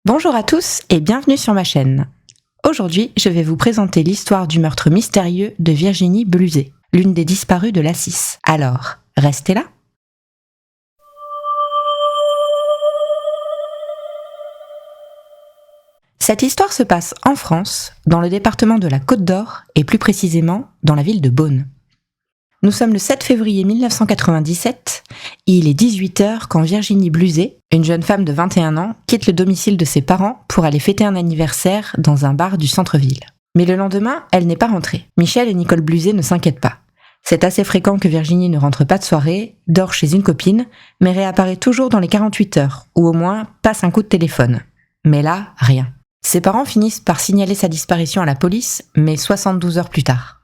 Bonjour à tous et bienvenue sur ma chaîne. Aujourd'hui, je vais vous présenter l'histoire du meurtre mystérieux de Virginie Blusé, l'une des disparues de l'A6. Alors, restez là. Cette histoire se passe en France, dans le département de la Côte d'Or et plus précisément dans la ville de Beaune. Nous sommes le 7 février 1997 et il est 18h quand Virginie Blusé, une jeune femme de 21 ans, quitte le domicile de ses parents pour aller fêter un anniversaire dans un bar du centre-ville. Mais le lendemain, elle n'est pas rentrée. Michel et Nicole Blusé ne s'inquiètent pas. C'est assez fréquent que Virginie ne rentre pas de soirée, dort chez une copine, mais réapparaît toujours dans les 48 heures, ou au moins passe un coup de téléphone. Mais là, rien. Ses parents finissent par signaler sa disparition à la police, mais 72 heures plus tard.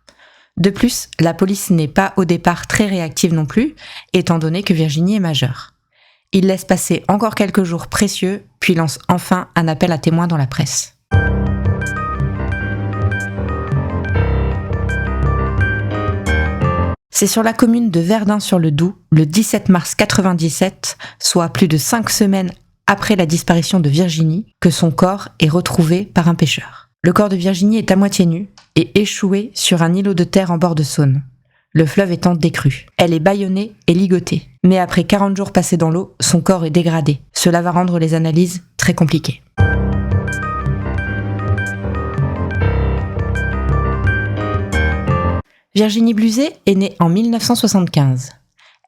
De plus, la police n'est pas au départ très réactive non plus, étant donné que Virginie est majeure. Il laisse passer encore quelques jours précieux, puis lance enfin un appel à témoins dans la presse. C'est sur la commune de Verdun-sur-le-Doubs, le 17 mars 97, soit plus de 5 semaines après la disparition de Virginie, que son corps est retrouvé par un pêcheur. Le corps de Virginie est à moitié nu et échoué sur un îlot de terre en bord de Saône, le fleuve étant décru. Elle est bâillonnée et ligotée, mais après 40 jours passés dans l'eau, son corps est dégradé. Cela va rendre les analyses très compliquées. Virginie Blusé est née en 1975.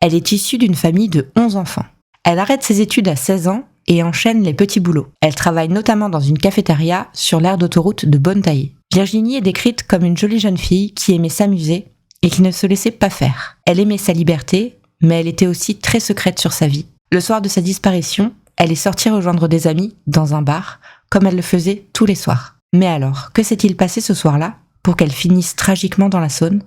Elle est issue d'une famille de 11 enfants. Elle arrête ses études à 16 ans et enchaîne les petits boulots. Elle travaille notamment dans une cafétéria sur l'aire d'autoroute de Bonne-Taillée. Virginie est décrite comme une jolie jeune fille qui aimait s'amuser et qui ne se laissait pas faire. Elle aimait sa liberté, mais elle était aussi très secrète sur sa vie. Le soir de sa disparition, elle est sortie rejoindre des amis dans un bar, comme elle le faisait tous les soirs. Mais alors, que s'est-il passé ce soir-là pour qu'elle finisse tragiquement dans la Saône ?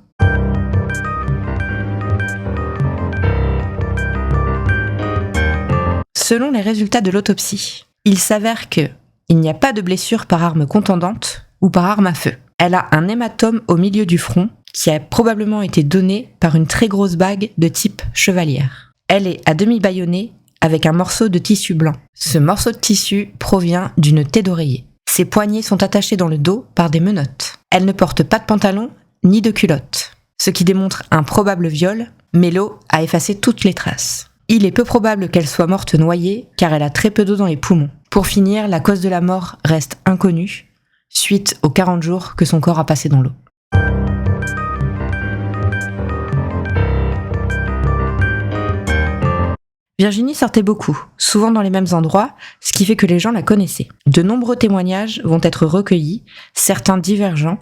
Selon les résultats de l'autopsie, il s'avère qu'il n'y a pas de blessure par arme contondante ou par arme à feu. Elle a un hématome au milieu du front qui a probablement été donné par une très grosse bague de type chevalière. Elle est à demi bâillonnée avec un morceau de tissu blanc. Ce morceau de tissu provient d'une taie d'oreiller. Ses poignets sont attachés dans le dos par des menottes. Elle ne porte pas de pantalon ni de culotte, ce qui démontre un probable viol, mais l'eau a effacé toutes les traces. Il est peu probable qu'elle soit morte noyée car elle a très peu d'eau dans les poumons. Pour finir, la cause de la mort reste inconnue, suite aux 40 jours que son corps a passé dans l'eau. Virginie sortait beaucoup, souvent dans les mêmes endroits, ce qui fait que les gens la connaissaient. De nombreux témoignages vont être recueillis, certains divergents,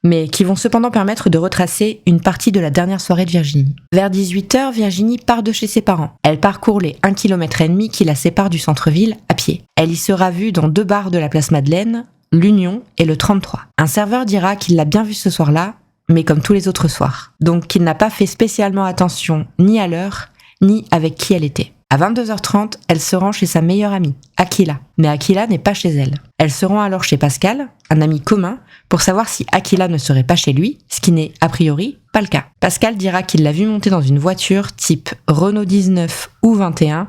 mais qui vont cependant permettre de retracer une partie de la dernière soirée de Virginie. Vers 18h, Virginie part de chez ses parents. Elle parcourt les 1,5 km qui la séparent du centre-ville à pied. Elle y sera vue dans 2 bars de la place Madeleine, l'Union et le 33. Un serveur dira qu'il l'a bien vue ce soir-là, mais comme tous les autres soirs. Donc qu'il n'a pas fait spécialement attention ni à l'heure, ni avec qui elle était. À 22h30, elle se rend chez sa meilleure amie, Akila. Mais Akila n'est pas chez elle. Elle se rend alors chez Pascal, un ami commun, pour savoir si Akila ne serait pas chez lui, ce qui n'est a priori pas le cas. Pascal dira qu'il l'a vue monter dans une voiture type Renault 19 ou 21,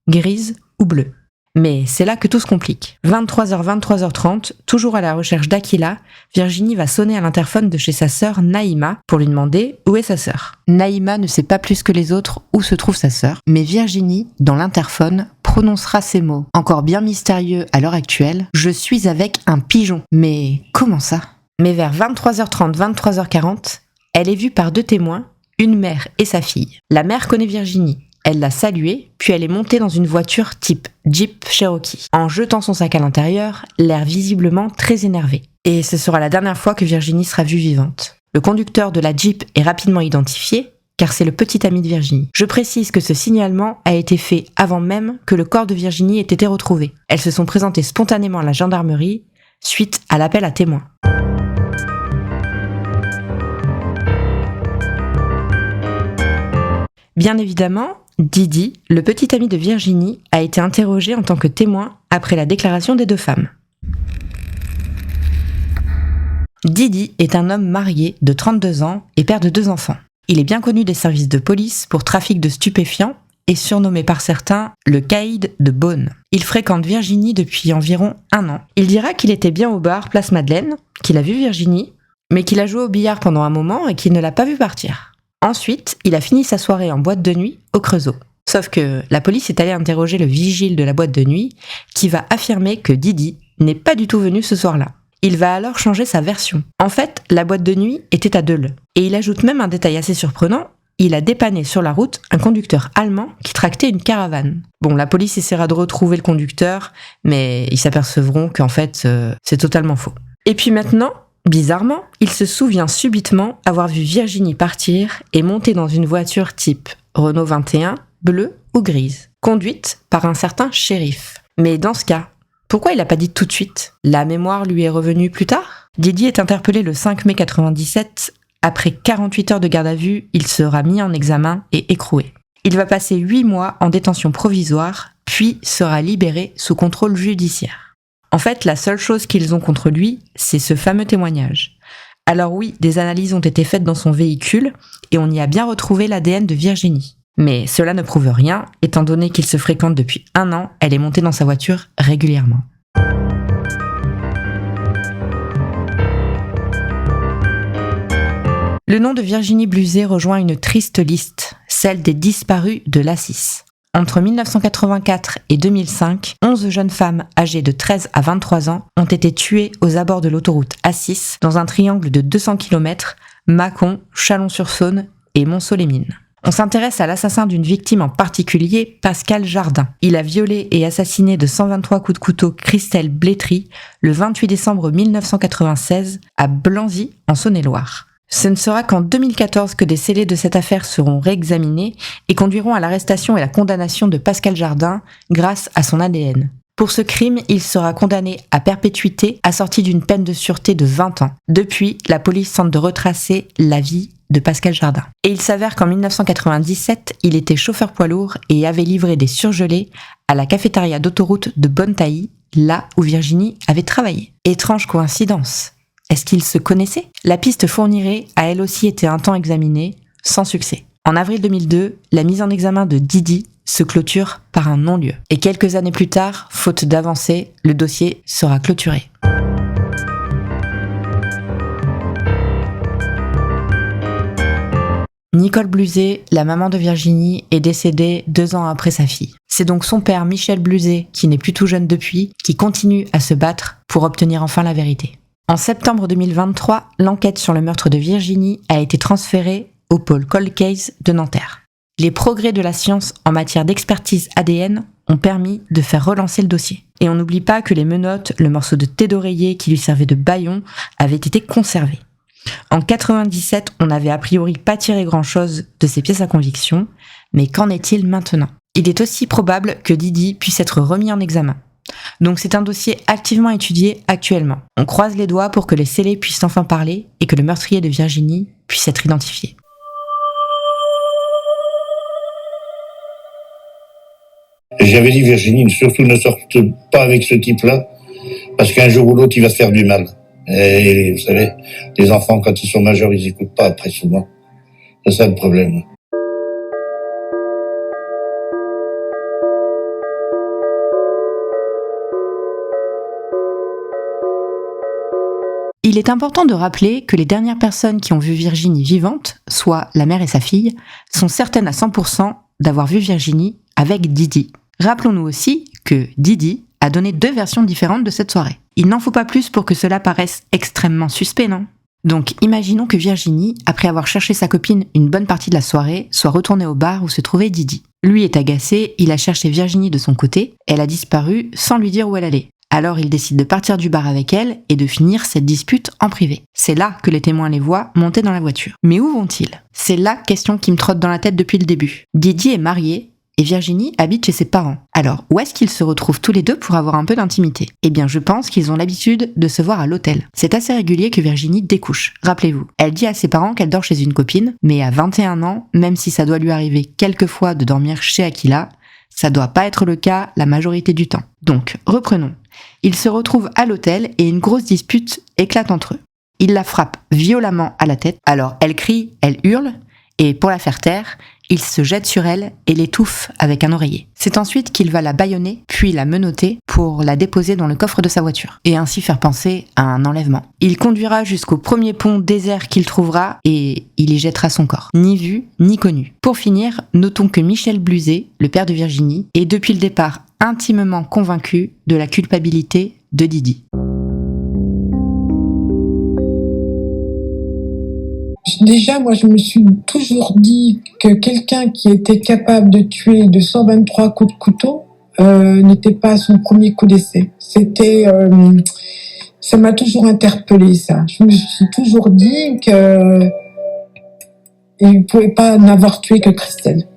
grise ou bleue. Mais c'est là que tout se complique. 23h, 23h30, toujours à la recherche d'Akila, Virginie va sonner à l'interphone de chez sa sœur Naïma pour lui demander où est sa sœur. Naïma ne sait pas plus que les autres où se trouve sa sœur, mais Virginie, dans l'interphone, prononcera ces mots, encore bien mystérieux à l'heure actuelle, « Je suis avec un pigeon ». Mais comment ça ? Mais vers 23h30, 23h40, elle est vue par 2 témoins, une mère et sa fille. La mère connaît Virginie. Elle l'a saluée, puis elle est montée dans une voiture type Jeep Cherokee, en jetant son sac à l'intérieur, l'air visiblement très énervé. Et ce sera la dernière fois que Virginie sera vue vivante. Le conducteur de la Jeep est rapidement identifié, car c'est le petit ami de Virginie. Je précise que ce signalement a été fait avant même que le corps de Virginie ait été retrouvé. Elles se sont présentées spontanément à la gendarmerie, suite à l'appel à témoins. Bien évidemment, Didi, le petit ami de Virginie, a été interrogé en tant que témoin après la déclaration des 2 femmes. Didi est un homme marié de 32 ans et père de 2 enfants. Il est bien connu des services de police pour trafic de stupéfiants est surnommé par certains le caïd de Beaune. Il fréquente Virginie depuis environ 1 an. Il dira qu'il était bien au bar Place Madeleine, qu'il a vu Virginie, mais qu'il a joué au billard pendant un moment et qu'il ne l'a pas vu partir. Ensuite, il a fini sa soirée en boîte de nuit au Creusot. Sauf que la police est allée interroger le vigile de la boîte de nuit, qui va affirmer que Didi n'est pas du tout venu ce soir-là. Il va alors changer sa version. En fait, la boîte de nuit était à Dole. Et il ajoute même un détail assez surprenant, il a dépanné sur la route un conducteur allemand qui tractait une caravane. Bon, la police essaiera de retrouver le conducteur, mais ils s'apercevront qu'en fait, c'est totalement faux. Et puis maintenant, bizarrement, il se souvient subitement avoir vu Virginie partir et monter dans une voiture type Renault 21, bleue ou grise, conduite par un certain shérif. Mais dans ce cas, pourquoi il n'a pas dit tout de suite ? La mémoire lui est revenue plus tard ? Didi est interpellé le 5 mai 97. Après 48 heures de garde à vue, il sera mis en examen et écroué. Il va passer 8 mois en détention provisoire, puis sera libéré sous contrôle judiciaire. En fait, la seule chose qu'ils ont contre lui, c'est ce fameux témoignage. Alors oui, des analyses ont été faites dans son véhicule et on y a bien retrouvé l'ADN de Virginie. Mais cela ne prouve rien, étant donné qu'ils se fréquentent depuis 1 an, elle est montée dans sa voiture régulièrement. Le nom de Virginie Bluzet rejoint une triste liste, celle des disparus de l'A6. Entre 1984 et 2005, 11 jeunes femmes âgées de 13 à 23 ans ont été tuées aux abords de l'autoroute A6 dans un triangle de 200 km, Mâcon, Chalon-sur-Saône et Montceau-les-Mines. On s'intéresse à l'assassin d'une victime en particulier, Pascal Jardin. Il a violé et assassiné de 123 coups de couteau Christelle Blétry le 28 décembre 1996 à Blanzy, en Saône-et-Loire. Ce ne sera qu'en 2014 que des scellés de cette affaire seront réexaminés et conduiront à l'arrestation et la condamnation de Pascal Jardin grâce à son ADN. Pour ce crime, il sera condamné à perpétuité assorti d'une peine de sûreté de 20 ans. Depuis, la police tente de retracer la vie de Pascal Jardin. Et il s'avère qu'en 1997, il était chauffeur poids lourd et avait livré des surgelés à la cafétéria d'autoroute de Bonne-Tailly, là où Virginie avait travaillé. Étrange coïncidence. Est-ce qu'ils se connaissaient ? La piste fournirait a elle aussi été un temps examinée, sans succès. En avril 2002, la mise en examen de Didi se clôture par un non-lieu. Et quelques années plus tard, faute d'avancée, le dossier sera clôturé. Nicole Bluzet, la maman de Virginie, est décédée 2 ans après sa fille. C'est donc son père, Michel Bluzet, qui n'est plus tout jeune depuis, qui continue à se battre pour obtenir enfin la vérité. En septembre 2023, l'enquête sur le meurtre de Virginie a été transférée au pôle Cold Case de Nanterre. Les progrès de la science en matière d'expertise ADN ont permis de faire relancer le dossier. Et on n'oublie pas que les menottes, le morceau de thé d'oreiller qui lui servait de bâillon, avaient été conservés. En 97, on n'avait a priori pas tiré grand-chose de ces pièces à conviction, mais qu'en est-il maintenant ? Il est aussi probable que Didi puisse être remis en examen. Donc c'est un dossier activement étudié actuellement. On croise les doigts pour que les scellés puissent enfin parler et que le meurtrier de Virginie puisse être identifié. J'avais dit Virginie, surtout ne sorte pas avec ce type-là, parce qu'un jour ou l'autre il va se faire du mal. Et vous savez, les enfants quand ils sont majeurs ils écoutent pas après souvent. C'est ça le problème. Il est important de rappeler que les dernières personnes qui ont vu Virginie vivante, soit la mère et sa fille, sont certaines à 100% d'avoir vu Virginie avec Didi. Rappelons-nous aussi que Didi a donné 2 versions différentes de cette soirée. Il n'en faut pas plus pour que cela paraisse extrêmement suspect, non ? Donc imaginons que Virginie, après avoir cherché sa copine une bonne partie de la soirée, soit retournée au bar où se trouvait Didi. Lui est agacé, il a cherché Virginie de son côté, elle a disparu sans lui dire où elle allait. Alors il décide de partir du bar avec elle et de finir cette dispute en privé. C'est là que les témoins les voient monter dans la voiture. Mais où vont-ils ? C'est la question qui me trotte dans la tête depuis le début. Didi est marié et Virginie habite chez ses parents. Alors, où est-ce qu'ils se retrouvent tous les deux pour avoir un peu d'intimité ? Eh bien, je pense qu'ils ont l'habitude de se voir à l'hôtel. C'est assez régulier que Virginie découche, rappelez-vous. Elle dit à ses parents qu'elle dort chez une copine, mais à 21 ans, même si ça doit lui arriver quelquefois de dormir chez Aquila, ça doit pas être le cas la majorité du temps. Donc, reprenons. Ils se retrouvent à l'hôtel et une grosse dispute éclate entre eux. Il la frappe violemment à la tête, alors elle crie, elle hurle, et pour la faire taire, il se jette sur elle et l'étouffe avec un oreiller. C'est ensuite qu'il va la bâillonner, puis la menotter pour la déposer dans le coffre de sa voiture, et ainsi faire penser à un enlèvement. Il conduira jusqu'au premier pont désert qu'il trouvera et il y jettera son corps. Ni vu, ni connu. Pour finir, notons que Michel Bluzet, le père de Virginie, est depuis le départ intimement convaincu de la culpabilité de Didi. Déjà, moi, je me suis toujours dit que quelqu'un qui était capable de tuer de 123 coups de couteau n'était pas son premier coup d'essai. Ça m'a toujours interpellé, ça. Je me suis toujours dit que il ne pouvait pas n'avoir tué que Christelle.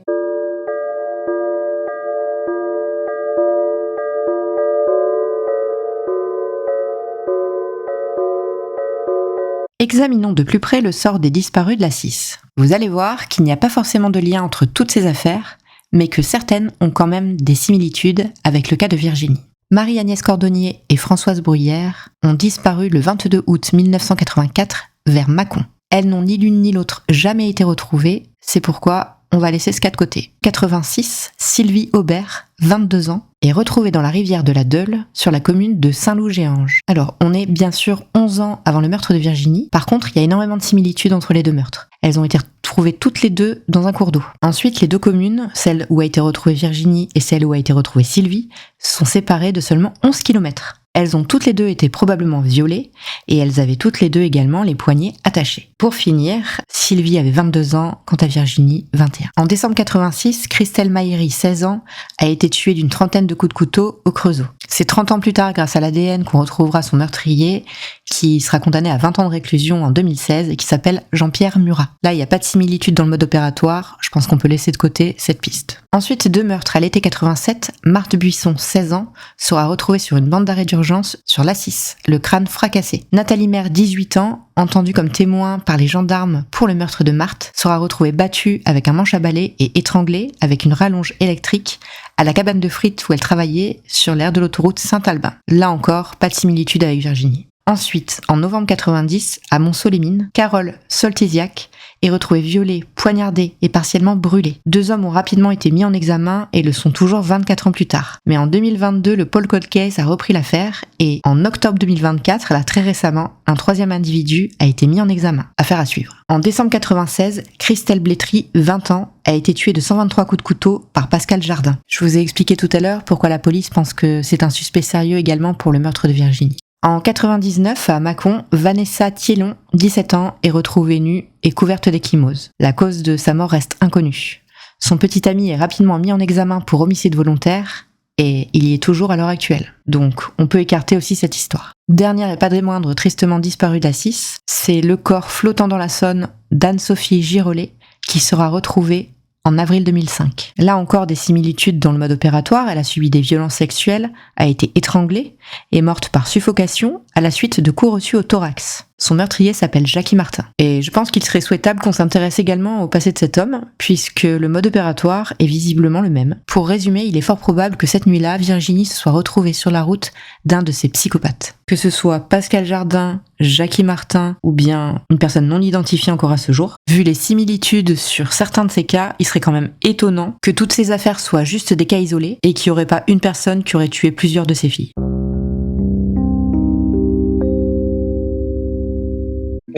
Examinons de plus près le sort des disparus de la 6. Vous allez voir qu'il n'y a pas forcément de lien entre toutes ces affaires, mais que certaines ont quand même des similitudes avec le cas de Virginie. Marie-Agnès Cordonnier et Françoise Bruyère ont disparu le 22 août 1984 vers Mâcon. Elles n'ont ni l'une ni l'autre jamais été retrouvées, c'est pourquoi on va laisser ce cas de côté. 86, Sylvie Aubert, 22 ans, est retrouvée dans la rivière de la Deule, sur la commune de Saint-Loup-Géange. Alors, on est bien sûr 11 ans avant le meurtre de Virginie, par contre, il y a énormément de similitudes entre les deux meurtres. Elles ont été retrouvées toutes les deux dans un cours d'eau. Ensuite, les deux communes, celle où a été retrouvée Virginie et celle où a été retrouvée Sylvie, sont séparées de seulement 11 km. Elles ont toutes les deux été probablement violées et elles avaient toutes les deux également les poignets attachés. Pour finir, Sylvie avait 22 ans, quant à Virginie, 21. En décembre 86, Christelle Maïri, 16 ans, a été tuée d'une trentaine de coups de couteau au Creusot. C'est 30 ans plus tard, grâce à l'ADN, qu'on retrouvera son meurtrier, qui sera condamné à 20 ans de réclusion en 2016 et qui s'appelle Jean-Pierre Murat. Là, il n'y a pas de similitude dans le mode opératoire, je pense qu'on peut laisser de côté cette piste. Ensuite, deux meurtres à l'été 87, Marthe Buisson, 16 ans, sera retrouvée sur une bande d'arrêt d'urgence sur l'A6, le crâne fracassé. Nathalie Maire, 18 ans, entendue comme témoin par les gendarmes pour le meurtre de Marthe, sera retrouvée battue avec un manche à balai et étranglée avec une rallonge électrique à la cabane de frites où elle travaillait sur l'aire de l'autoroute Saint-Albin. Là encore, pas de similitude avec Virginie. Ensuite, en novembre 90, à Montceau-les-Mines, Carole Soltésiac est retrouvée violée, poignardée et partiellement brûlée. Deux hommes ont rapidement été mis en examen et le sont toujours 24 ans plus tard. Mais en 2022, le Paul Cold Case a repris l'affaire et en octobre 2024, là très récemment, un troisième individu a été mis en examen. Affaire à suivre. En décembre 96, Christelle Blétry, 20 ans, a été tuée de 123 coups de couteau par Pascal Jardin. Je vous ai expliqué tout à l'heure pourquoi la police pense que c'est un suspect sérieux également pour le meurtre de Virginie. En 99, à Mâcon, Vanessa Thiellon, 17 ans, est retrouvée nue et couverte d'ecchymose. La cause de sa mort reste inconnue. Son petit ami est rapidement mis en examen pour homicide volontaire et il y est toujours à l'heure actuelle. Donc, on peut écarter aussi cette histoire. Dernière et pas des moindres tristement disparue d'Assis, c'est le corps flottant dans la Saône d'Anne-Sophie Girolet qui sera retrouvé en avril 2005. Là encore des similitudes dans le mode opératoire, elle a subi des violences sexuelles, a été étranglée et morte par suffocation à la suite de coups reçus au thorax. Son meurtrier s'appelle Jackie Martin. Et je pense qu'il serait souhaitable qu'on s'intéresse également au passé de cet homme, puisque le mode opératoire est visiblement le même. Pour résumer, il est fort probable que cette nuit-là, Virginie se soit retrouvée sur la route d'un de ces psychopathes. Que ce soit Pascal Jardin, Jackie Martin, ou bien une personne non identifiée encore à ce jour. Vu les similitudes sur certains de ces cas, il serait quand même étonnant que toutes ces affaires soient juste des cas isolés et qu'il n'y aurait pas une personne qui aurait tué plusieurs de ses filles.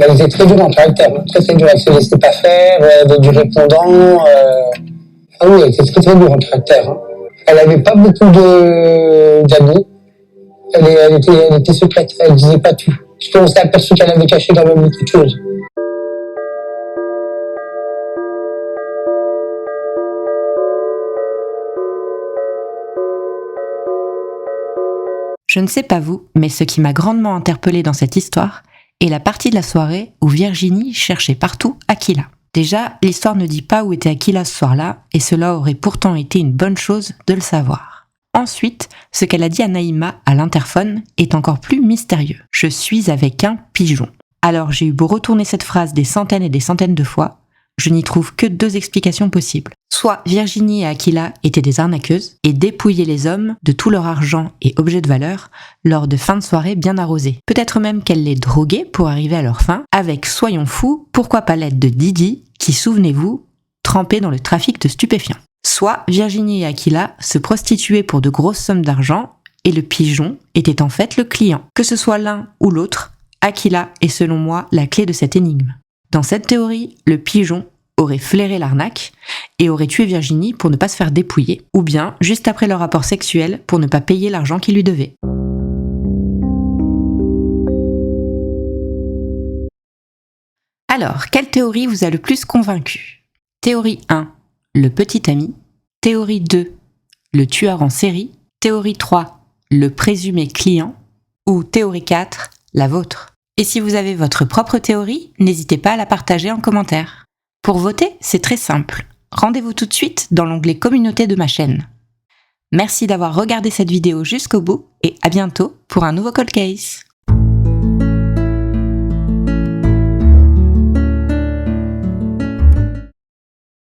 Elle était très dure en caractère, très dure, elle se laissait pas faire, elle avait du répondant. Ah oui, elle était très dure en caractère. Hein. Elle avait pas beaucoup d'amis. Elle était secrète, elle disait pas tout. Parce qu'on s'est aperçu qu'elle avait caché quand même beaucoup de choses. Je ne sais pas vous, mais ce qui m'a grandement interpellée dans cette histoire est la partie de la soirée où Virginie cherchait partout Akila. Déjà, l'histoire ne dit pas où était Akila ce soir-là, et cela aurait pourtant été une bonne chose de le savoir. Ensuite, ce qu'elle a dit à Naïma à l'interphone est encore plus mystérieux. « Je suis avec un pigeon ». Alors j'ai eu beau retourner cette phrase des centaines et des centaines de fois, je n'y trouve que deux explications possibles. Soit Virginie et Akila étaient des arnaqueuses et dépouillaient les hommes de tout leur argent et objets de valeur lors de fins de soirée bien arrosées. Peut-être même qu'elles les droguaient pour arriver à leur fin, avec, soyons fous, pourquoi pas l'aide de Didi, qui, souvenez-vous, trempés dans le trafic de stupéfiants. Soit Virginie et Aquila se prostituaient pour de grosses sommes d'argent et le pigeon était en fait le client. Que ce soit l'un ou l'autre, Aquila est selon moi la clé de cette énigme. Dans cette théorie, le pigeon aurait flairé l'arnaque et aurait tué Virginie pour ne pas se faire dépouiller, ou bien juste après leur rapport sexuel pour ne pas payer l'argent qu'il lui devait. Alors, quelle théorie vous a le plus convaincu ? Théorie 1, le petit ami. Théorie 2, le tueur en série. Théorie 3, le présumé client. Ou théorie 4, la vôtre. Et si vous avez votre propre théorie, n'hésitez pas à la partager en commentaire. Pour voter, c'est très simple. Rendez-vous tout de suite dans l'onglet communauté de ma chaîne. Merci d'avoir regardé cette vidéo jusqu'au bout et à bientôt pour un nouveau Cold Case.